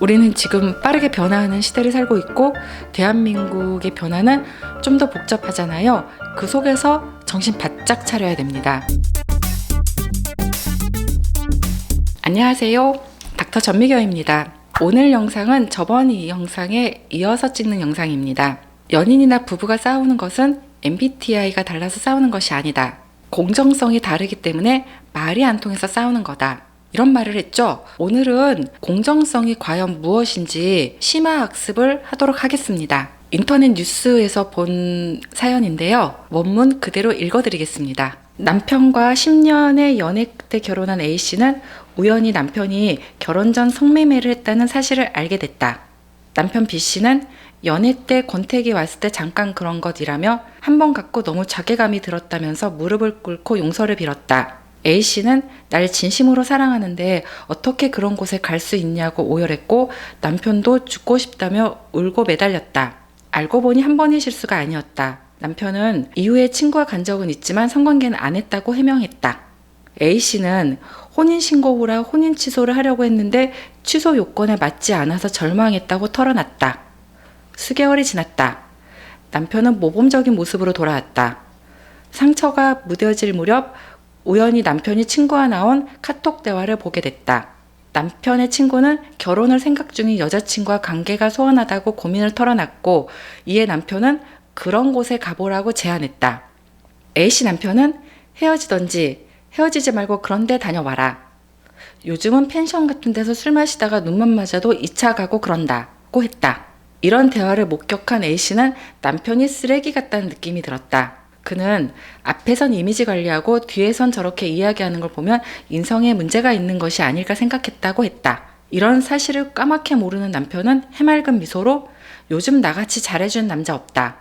우리는 지금 빠르게 변화하는 시대를 살고 있고 대한민국의 변화는 좀 더 복잡하잖아요. 그 속에서 정신 바짝 차려야 됩니다. 안녕하세요. 닥터 전미경입니다. 오늘 영상은 저번 이 영상에 이어서 찍는 영상입니다. 연인이나 부부가 싸우는 것은 MBTI가 달라서 싸우는 것이 아니다. 공정성이 다르기 때문에 말이 안 통해서 싸우는 거다. 이런 말을 했죠. 오늘은 공정성이 과연 무엇인지 심화학습을 하도록 하겠습니다. 인터넷 뉴스에서 본 사연인데요. 원문 그대로 읽어드리겠습니다. 남편과 10년의 연애 때 결혼한 A씨는 우연히 남편이 결혼 전 성매매를 했다는 사실을 알게 됐다. 남편 B씨는 연애 때 권태기 왔을 때 잠깐 그런 것이라며 한 번 갖고 너무 자괴감이 들었다면서 무릎을 꿇고 용서를 빌었다. A씨는 날 진심으로 사랑하는데 어떻게 그런 곳에 갈 수 있냐고 오열했고 남편도 죽고 싶다며 울고 매달렸다. 알고 보니 한 번의 실수가 아니었다. 남편은 이후에 친구와 간 적은 있지만 성관계는 안 했다고 해명했다. A씨는 혼인신고 후라 혼인 취소를 하려고 했는데 취소 요건에 맞지 않아서 절망했다고 털어놨다. 수개월이 지났다. 남편은 모범적인 모습으로 돌아왔다. 상처가 무뎌질 무렵 우연히 남편이 친구와 나온 카톡 대화를 보게 됐다. 남편의 친구는 결혼을 생각 중인 여자친구와 관계가 소원하다고 고민을 털어놨고 이에 남편은 그런 곳에 가보라고 제안했다. A씨 남편은 헤어지던지 헤어지지 말고 그런 데 다녀와라. 요즘은 펜션 같은 데서 술 마시다가 눈만 맞아도 2차 가고 그런다고 했다. 이런 대화를 목격한 A씨는 남편이 쓰레기 같다는 느낌이 들었다. 그는 앞에선 이미지 관리하고 뒤에선 저렇게 이야기하는 걸 보면 인성에 문제가 있는 것이 아닐까 생각했다고 했다. 이런 사실을 까맣게 모르는 남편은 해맑은 미소로 요즘 나같이 잘해주는 남자 없다.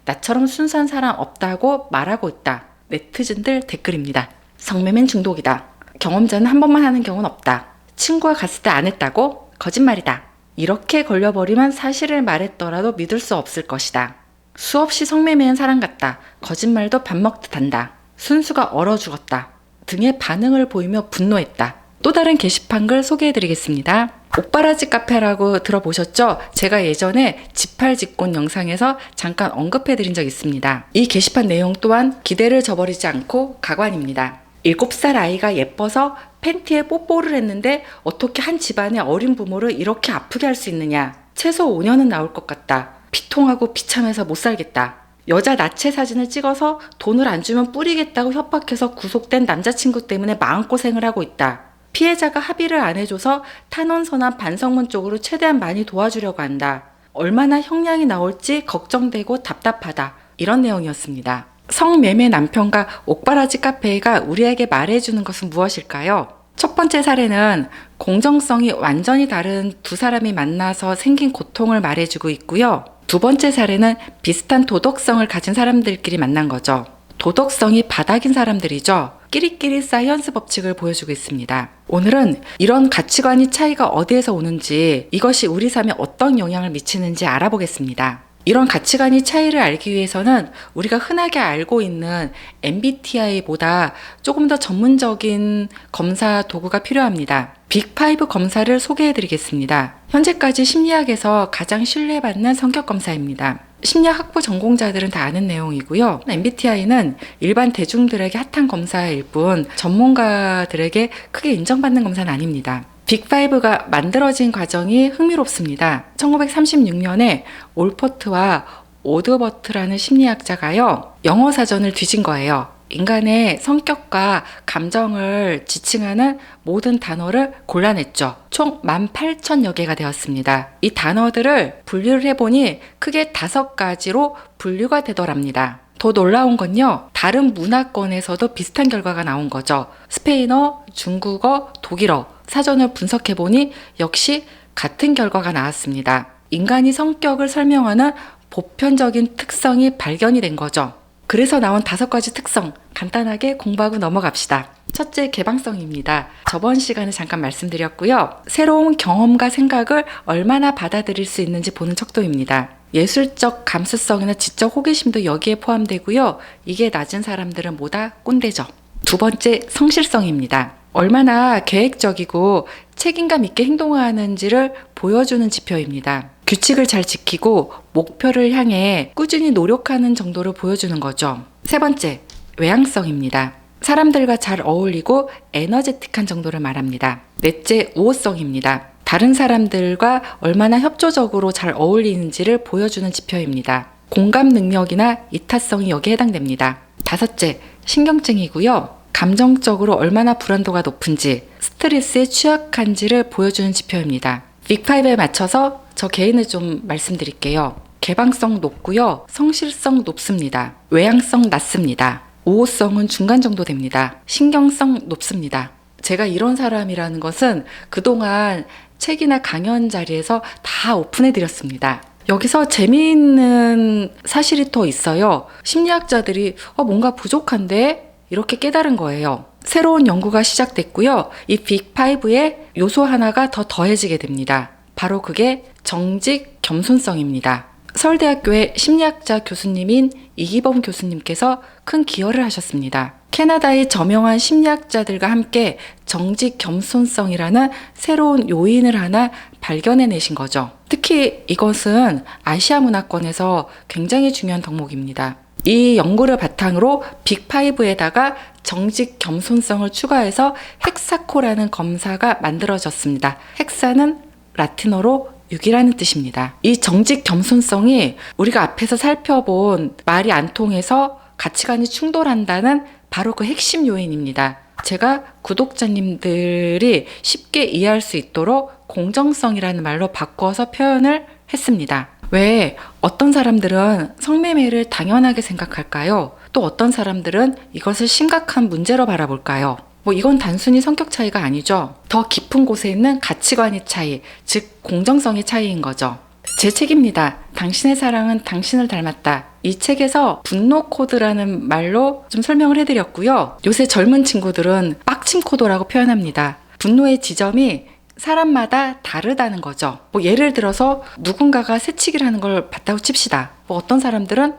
나처럼 순수한 사람 없다고 말하고 있다. 네티즌들 댓글입니다. 성매매는 중독이다. 경험자는 한 번만 하는 경우는 없다. 친구가 갔을 때 안 했다고? 거짓말이다. 이렇게 걸려버리면 사실을 말했더라도 믿을 수 없을 것이다. 수없이 성매매한 사람 같다. 거짓말도 밥 먹듯 한다. 순수가 얼어 죽었다. 등의 반응을 보이며 분노했다. 또 다른 게시판 글 소개해드리겠습니다. 옥바라지 카페라고 들어보셨죠? 제가 예전에 지팔직곤 영상에서 잠깐 언급해드린 적 있습니다. 이 게시판 내용 또한 기대를 저버리지 않고 가관입니다. 7살 아이가 예뻐서 팬티에 뽀뽀를 했는데 어떻게 한 집안의 어린 부모를 이렇게 아프게 할 수 있느냐. 최소 5년은 나올 것 같다. 비통하고 비참해서 못 살겠다. 여자 나체 사진을 찍어서 돈을 안 주면 뿌리겠다고 협박해서 구속된 남자친구 때문에 마음고생을 하고 있다. 피해자가 합의를 안 해줘서 탄원서나 반성문 쪽으로 최대한 많이 도와주려고 한다. 얼마나 형량이 나올지 걱정되고 답답하다. 이런 내용이었습니다. 성매매 남편과 옥바라지 카페가 우리에게 말해주는 것은 무엇일까요? 첫 번째 사례는 공정성이 완전히 다른 두 사람이 만나서 생긴 고통을 말해주고 있고요. 두 번째 사례는 비슷한 도덕성을 가진 사람들끼리 만난 거죠. 도덕성이 바닥인 사람들이죠. 끼리끼리 사이언스 법칙을 보여주고 있습니다. 오늘은 이런 가치관이 차이가 어디에서 오는지, 이것이 우리 삶에 어떤 영향을 미치는지 알아보겠습니다. 이런 가치관의 차이를 알기 위해서는 우리가 흔하게 알고 있는 MBTI보다 조금 더 전문적인 검사 도구가 필요합니다. 빅5 검사를 소개해드리겠습니다. 현재까지 심리학에서 가장 신뢰받는 성격 검사입니다. 심리학 학부 전공자들은 다 아는 내용이고요. MBTI는 일반 대중들에게 핫한 검사일 뿐 전문가들에게 크게 인정받는 검사는 아닙니다. 빅5가 만들어진 과정이 흥미롭습니다. 1936년에 올퍼트와 오드버트라는 심리학자가요, 영어 사전을 뒤진 거예요. 인간의 성격과 감정을 지칭하는 모든 단어를 골라냈죠. 총 18,000여 개가 되었습니다. 이 단어들을 분류를 해보니 크게 5가지로 분류가 되더랍니다. 더 놀라운 건요, 다른 문화권에서도 비슷한 결과가 나온 거죠. 스페인어, 중국어, 독일어 사전을 분석해보니 역시 같은 결과가 나왔습니다. 인간이 성격을 설명하는 보편적인 특성이 발견이 된 거죠. 그래서 나온 5가지 특성 간단하게 공부하고 넘어갑시다. 첫째, 개방성입니다. 저번 시간에 잠깐 말씀드렸고요. 새로운 경험과 생각을 얼마나 받아들일 수 있는지 보는 척도입니다. 예술적 감수성이나 지적 호기심도 여기에 포함되고요. 이게 낮은 사람들은 뭐다? 꼰대죠. 두 번째, 성실성입니다. 얼마나 계획적이고 책임감 있게 행동하는지를 보여주는 지표입니다. 규칙을 잘 지키고 목표를 향해 꾸준히 노력하는 정도를 보여주는 거죠. 세 번째, 외향성입니다. 사람들과 잘 어울리고 에너제틱한 정도를 말합니다. 넷째, 우호성입니다. 다른 사람들과 얼마나 협조적으로 잘 어울리는지를 보여주는 지표입니다. 공감 능력이나 이타성이 여기에 해당됩니다. 다섯째, 신경증이고요. 감정적으로 얼마나 불안도가 높은지, 스트레스에 취약한지를 보여주는 지표입니다. 빅5에 맞춰서 저 개인을 좀 말씀드릴게요. 개방성 높고요. 성실성 높습니다. 외향성 낮습니다. 우호성은 중간 정도 됩니다. 신경성 높습니다. 제가 이런 사람이라는 것은 그동안 책이나 강연 자리에서 다 오픈해 드렸습니다. 여기서 재미있는 사실이 더 있어요. 심리학자들이 뭔가 부족한데? 이렇게 깨달은 거예요. 새로운 연구가 시작됐고요. 이 빅5에 요소 하나가 더 더해지게 됩니다. 바로 그게 정직 겸손성입니다. 서울대학교의 심리학자 교수님인 이기범 교수님께서 큰 기여를 하셨습니다. 캐나다의 저명한 심리학자들과 함께 정직 겸손성이라는 새로운 요인을 하나 발견해내신 거죠. 특히 이것은 아시아 문화권에서 굉장히 중요한 덕목입니다. 이 연구를 바탕으로 빅5에다가 정직 겸손성을 추가해서 헥사코라는 검사가 만들어졌습니다. 헥사는 라틴어로 6이라는 뜻입니다. 이 정직 겸손성이 우리가 앞에서 살펴본 말이 안 통해서 가치관이 충돌한다는 바로 그 핵심 요인입니다. 제가 구독자님들이 쉽게 이해할 수 있도록 공정성이라는 말로 바꿔서 표현을 했습니다. 왜 어떤 사람들은 성매매를 당연하게 생각할까요? 또 어떤 사람들은 이것을 심각한 문제로 바라볼까요? 이건 단순히 성격 차이가 아니죠. 더 깊은 곳에 있는 가치관의 차이, 즉 공정성의 차이인 거죠. 제 책입니다. 당신의 사랑은 당신을 닮았다. 이 책에서 분노 코드라는 말로 좀 설명을 해드렸고요. 요새 젊은 친구들은 빡침 코드라고 표현합니다. 분노의 지점이 사람마다 다르다는 거죠. 예를 들어서 누군가가 새치기를 하는 걸 봤다고 칩시다. 어떤 사람들은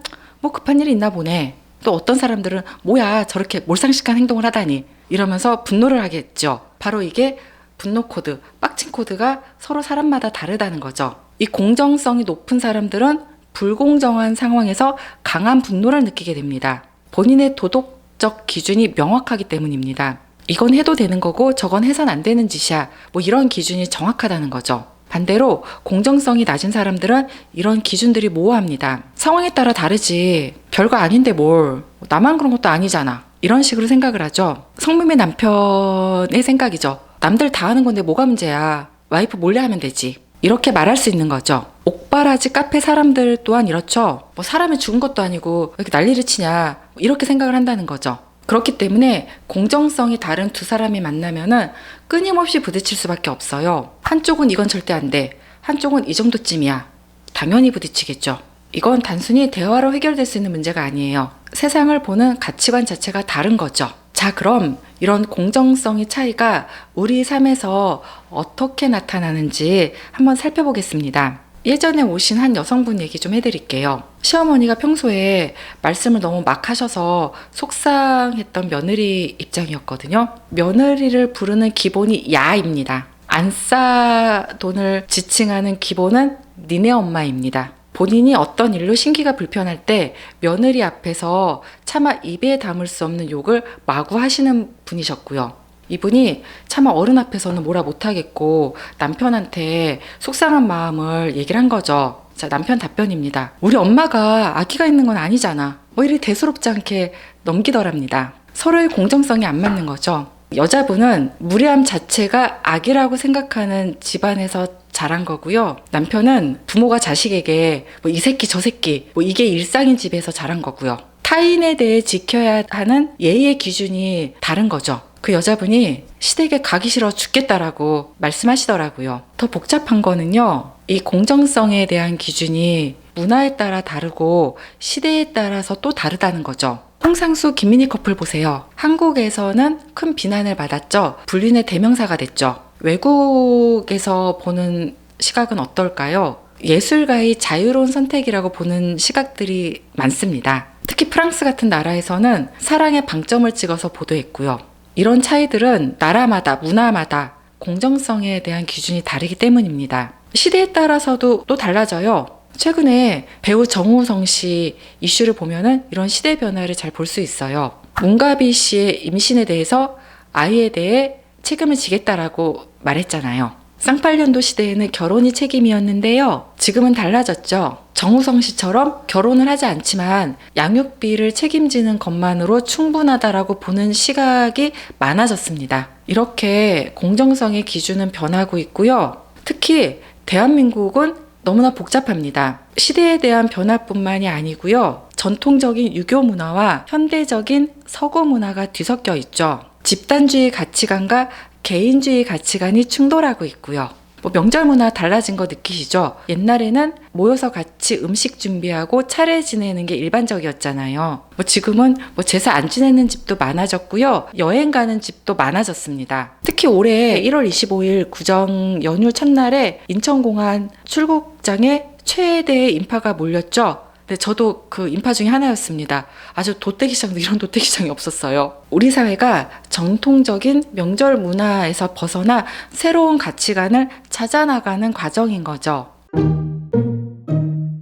급한 일이 있나 보네. 또 어떤 사람들은 뭐야 저렇게 몰상식한 행동을 하다니 이러면서 분노를 하겠죠. 바로 이게 분노 코드, 빡침 코드가 서로 사람마다 다르다는 거죠. 이 공정성이 높은 사람들은 불공정한 상황에서 강한 분노를 느끼게 됩니다. 본인의 도덕적 기준이 명확하기 때문입니다. 이건 해도 되는 거고 저건 해선 안 되는 짓이야. 이런 기준이 정확하다는 거죠. 반대로 공정성이 낮은 사람들은 이런 기준들이 모호합니다. 상황에 따라 다르지. 별거 아닌데 뭘. 나만 그런 것도 아니잖아. 이런 식으로 생각을 하죠. 성매매 남편의 생각이죠. 남들 다 하는 건데 뭐가 문제야. 와이프 몰래 하면 되지. 이렇게 말할 수 있는 거죠. 옥바라지 카페 사람들 또한 이렇죠. 사람이 죽은 것도 아니고 왜 이렇게 난리를 치냐. 이렇게 생각을 한다는 거죠. 그렇기 때문에 공정성이 다른 두 사람이 만나면은 끊임없이 부딪힐 수밖에 없어요. 한쪽은 이건 절대 안 돼. 한쪽은 이 정도쯤이야. 당연히 부딪히겠죠. 이건 단순히 대화로 해결될 수 있는 문제가 아니에요. 세상을 보는 가치관 자체가 다른 거죠. 자, 그럼 이런 공정성의 차이가 우리 삶에서 어떻게 나타나는지 한번 살펴보겠습니다. 예전에 오신 한 여성분 얘기 좀 해드릴게요. 시어머니가 평소에 말씀을 너무 막 하셔서 속상했던 며느리 입장이었거든요. 며느리를 부르는 기본이 야입니다. 안 싸 돈을 지칭하는 기본은 니네 엄마입니다. 본인이 어떤 일로 심기가 불편할 때 며느리 앞에서 차마 입에 담을 수 없는 욕을 마구 하시는 분이셨고요. 이분이 차마 어른 앞에서는 뭐라 못하겠고 남편한테 속상한 마음을 얘기를 한 거죠. 자, 남편 답변입니다. 우리 엄마가 아기가 있는 건 아니잖아. 이리 대수롭지 않게 넘기더랍니다. 서로의 공정성이 안 맞는 거죠. 여자분은 무례함 자체가 악이라고 생각하는 집안에서 자란 거고요. 남편은 부모가 자식에게 이 새끼 저 새끼 이게 일상인 집에서 자란 거고요. 타인에 대해 지켜야 하는 예의의 기준이 다른 거죠. 그 여자분이 시댁에 가기 싫어 죽겠다라고 말씀하시더라고요. 더 복잡한 거는요. 이 공정성에 대한 기준이 문화에 따라 다르고 시대에 따라서 또 다르다는 거죠. 홍상수 김민희 커플 보세요. 한국에서는 큰 비난을 받았죠. 불륜의 대명사가 됐죠. 외국에서 보는 시각은 어떨까요? 예술가의 자유로운 선택이라고 보는 시각들이 많습니다. 특히 프랑스 같은 나라에서는 사랑의 방점을 찍어서 보도했고요. 이런 차이들은 나라마다, 문화마다 공정성에 대한 기준이 다르기 때문입니다. 시대에 따라서도 또 달라져요. 최근에 배우 정우성 씨 이슈를 보면은 이런 시대 변화를 잘 볼 수 있어요. 문가비 씨의 임신에 대해서 아이에 대해 책임을 지겠다라고 말했잖아요. 쌍팔년도 시대에는 결혼이 책임이었는데요. 지금은 달라졌죠. 정우성 씨처럼 결혼을 하지 않지만 양육비를 책임지는 것만으로 충분하다라고 보는 시각이 많아졌습니다. 이렇게 공정성의 기준은 변하고 있고요. 특히 대한민국은 너무나 복잡합니다. 시대에 대한 변화뿐만이 아니고요. 전통적인 유교 문화와 현대적인 서구 문화가 뒤섞여 있죠. 집단주의 가치관과 개인주의 가치관이 충돌하고 있고요. 명절 문화 달라진 거 느끼시죠? 옛날에는 모여서 같이 음식 준비하고 차례 지내는 게 일반적이었잖아요. 지금은 제사 안 지내는 집도 많아졌고요. 여행 가는 집도 많아졌습니다. 특히 올해 1월 25일 구정 연휴 첫날에 인천공항 출국장에 최대의 인파가 몰렸죠. 네, 저도 그 인파 중에 하나였습니다. 아주 도떼기장도 이런 도떼기장이 없었어요. 우리 사회가 정통적인 명절 문화에서 벗어나 새로운 가치관을 찾아나가는 과정인 거죠.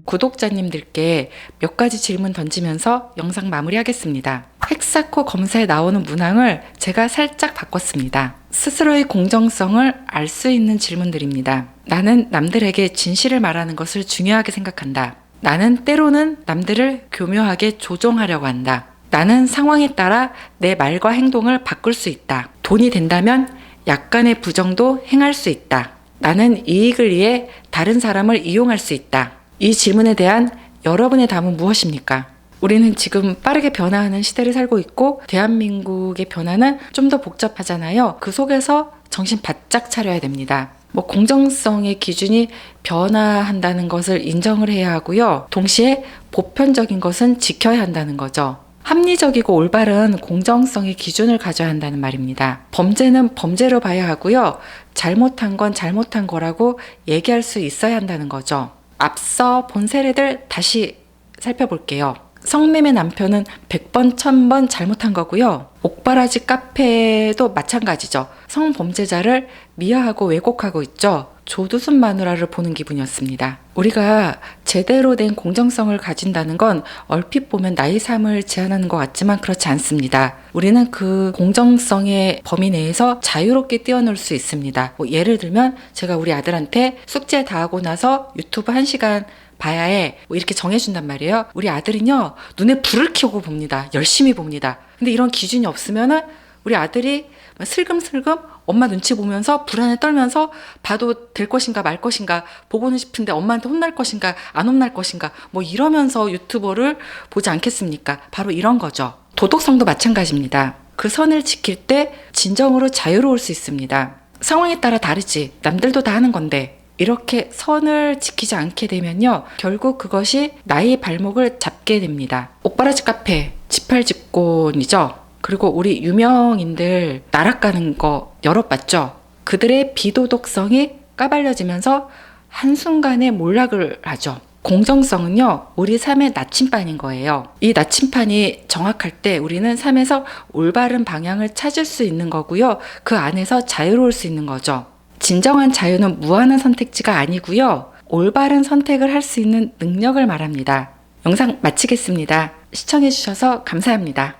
구독자님들께 몇 가지 질문 던지면서 영상 마무리하겠습니다. 헥사코 검사에 나오는 문항을 제가 살짝 바꿨습니다. 스스로의 공정성을 알 수 있는 질문들입니다. 나는 남들에게 진실을 말하는 것을 중요하게 생각한다. 나는 때로는 남들을 교묘하게 조종하려고 한다. 나는 상황에 따라 내 말과 행동을 바꿀 수 있다. 돈이 된다면 약간의 부정도 행할 수 있다. 나는 이익을 위해 다른 사람을 이용할 수 있다. 이 질문에 대한 여러분의 답은 무엇입니까? 우리는 지금 빠르게 변화하는 시대를 살고 있고 대한민국의 변화는 좀 더 복잡하잖아요. 그 속에서 정신 바짝 차려야 됩니다. 공정성의 기준이 변화한다는 것을 인정을 해야 하고요. 동시에 보편적인 것은 지켜야 한다는 거죠. 합리적이고 올바른 공정성의 기준을 가져야 한다는 말입니다. 범죄는 범죄로 봐야 하고요. 잘못한 건 잘못한 거라고 얘기할 수 있어야 한다는 거죠. 앞서 본 사례들 다시 살펴볼게요. 성매매 남편은 100번, 1000번 잘못한 거고요. 옥바라지 카페도 마찬가지죠. 성범죄자를 미화하고 왜곡하고 있죠. 조두순 마누라를 보는 기분이었습니다. 우리가 제대로 된 공정성을 가진다는 건 얼핏 보면 나의 삶을 제한하는 것 같지만 그렇지 않습니다. 우리는 그 공정성의 범위 내에서 자유롭게 뛰어놀 수 있습니다. 예를 들면 제가 우리 아들한테 숙제 다 하고 나서 유튜브 1시간 봐야 해. 이렇게 정해준단 말이에요. 우리 아들은요, 눈에 불을 켜고 봅니다. 열심히 봅니다. 근데 이런 기준이 없으면은 우리 아들이 슬금슬금 엄마 눈치 보면서 불안에 떨면서 봐도 될 것인가 말 것인가, 보고는 싶은데 엄마한테 혼날 것인가 안 혼날 것인가, 이러면서 유튜버를 보지 않겠습니까? 바로 이런 거죠. 도덕성도 마찬가지입니다. 그 선을 지킬 때 진정으로 자유로울 수 있습니다. 상황에 따라 다르지. 남들도 다 하는 건데. 이렇게 선을 지키지 않게 되면요, 결국 그것이 나의 발목을 잡게 됩니다. 옥바라지 카페, 지팔직곤이죠. 그리고 우리 유명인들 나락가는 거 여러 봤죠. 그들의 비도덕성이 까발려지면서 한순간에 몰락을 하죠. 공정성은요, 우리 삶의 나침반인 거예요. 이 나침반이 정확할 때 우리는 삶에서 올바른 방향을 찾을 수 있는 거고요. 그 안에서 자유로울 수 있는 거죠. 진정한 자유는 무한한 선택지가 아니고요. 올바른 선택을 할 수 있는 능력을 말합니다. 영상 마치겠습니다. 시청해주셔서 감사합니다.